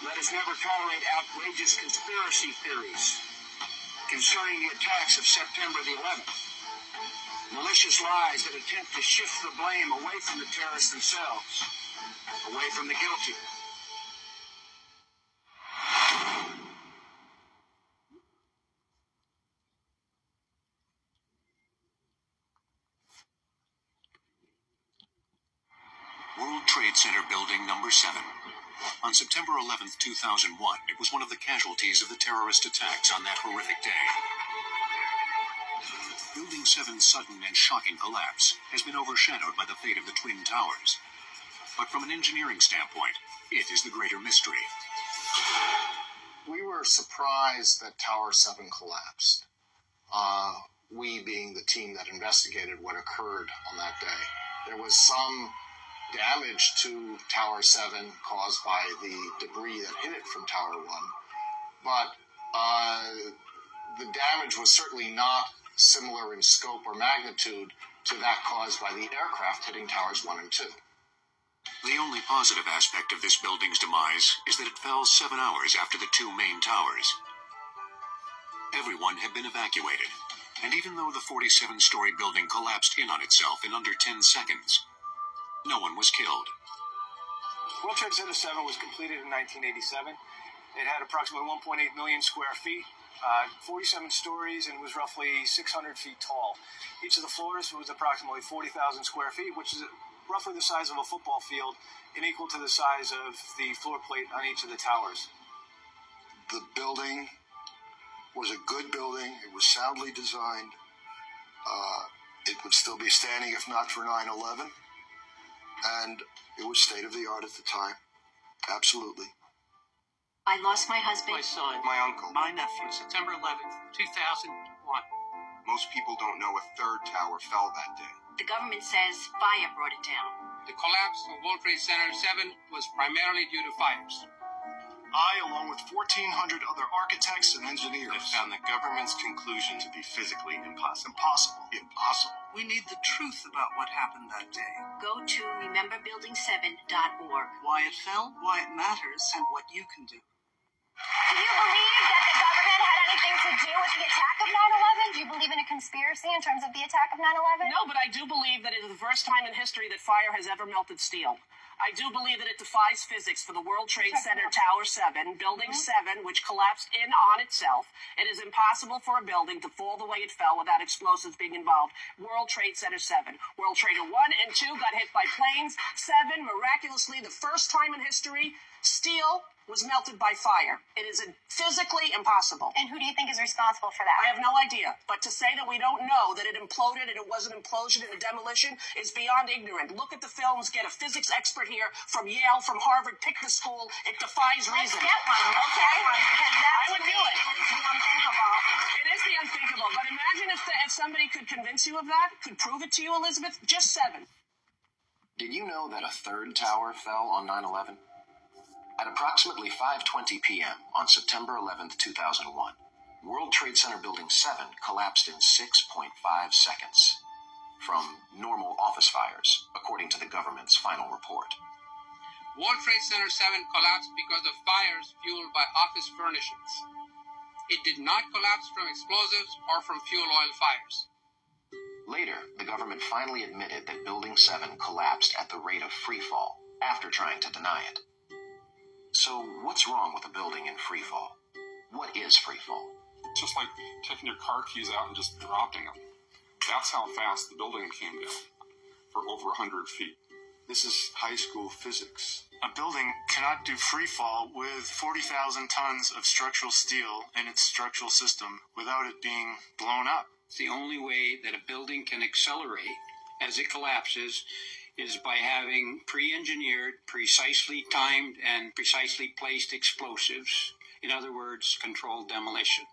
Let us never tolerate outrageous conspiracy theories concerning the attacks of September the 11th. Malicious lies that attempt to shift the blame away from the terrorists themselves, away from the guilty. World Trade Center Building Number 7. On September 11th, 2001, it was one of the casualties of the terrorist attacks on that horrific day. Building 7's sudden and shocking collapse has been overshadowed by the fate of the Twin Towers. But from an engineering standpoint, it is the greater mystery. We were surprised that Tower 7 collapsed. We being the team that investigated what occurred on that day. There was some damage to Tower 7 caused by the debris that hit it from Tower 1, but the damage was certainly not similar in scope or magnitude to that caused by the aircraft hitting Towers 1 and 2. The only positive aspect of this building's demise is that it fell 7 hours after the two main towers. Everyone had been evacuated, and even though the 47-story building collapsed in on itself in under 10 seconds, no one was killed. World Trade Center 7 was completed in 1987. It had approximately 1.8 million square feet, 47 stories, and was roughly 600 feet tall. Each of the floors was approximately 40,000 square feet, which is roughly the size of a football field and equal to the size of the floor plate on each of the towers. The building was a good building. It was soundly designed. It would still be standing if not for 9/11. And it was state-of-the-art at the time. Absolutely. I lost my husband. My son. My uncle. My nephew. September 11th, 2001. Most people don't know a third tower fell that day. The government says fire brought it down. The collapse of World Trade Center 7 was primarily due to fires. I, along with 1,400 other architects and engineers, Have found the government's conclusion to be physically impossible. Impossible. We need the truth about what happened that day. Go to rememberbuilding7.org. Why it fell, why it matters, and what you can do. Do you believe that the government had anything to do with the attack of 9/11? Do you believe in a conspiracy in terms of the attack of 9/11? No, but I do believe that it is the first time in history that fire has ever melted steel. I do believe that it defies physics for the World Trade Center Tower 7, Building 7, which collapsed in on itself. It is impossible for a building to fall the way it fell without explosives being involved. World Trade Center 7. World Trader 1 and 2 got hit by planes. 7, miraculously, the first time in history, steel was melted by fire. It is physically impossible. And who do you think is responsible for that? I have no idea. But to say that we don't know that it imploded and it was an implosion and a demolition is beyond ignorant. Look at the films, get a physics expert here from Yale, from Harvard, pick the school. It defies reason. Let's get one. Let's get one, because that's I would do it. It's the unthinkable. It is the unthinkable. But imagine if somebody could convince you of that, could prove it to you, Elizabeth. Just 7. Did you know that a third tower fell on 9/11? At approximately 5:20 p.m. on September 11th, 2001, World Trade Center Building 7 collapsed in 6.5 seconds from normal office fires, according to the government's final report. World Trade Center 7 collapsed because of fires fueled by office furnishings. It did not collapse from explosives or from fuel oil fires. Later, the government finally admitted that Building 7 collapsed at the rate of free fall after trying to deny it. So, what's wrong with a building in free fall? What is free fall? It's just like taking your car keys out and just dropping them. That's how fast the building came down, for over 100 feet. This is high school physics. A building cannot do free fall with 40,000 tons of structural steel in its structural system without it being blown up. It's the only way that a building can accelerate as it collapses is by having pre-engineered, precisely timed, and precisely placed explosives. In other words, controlled demolition.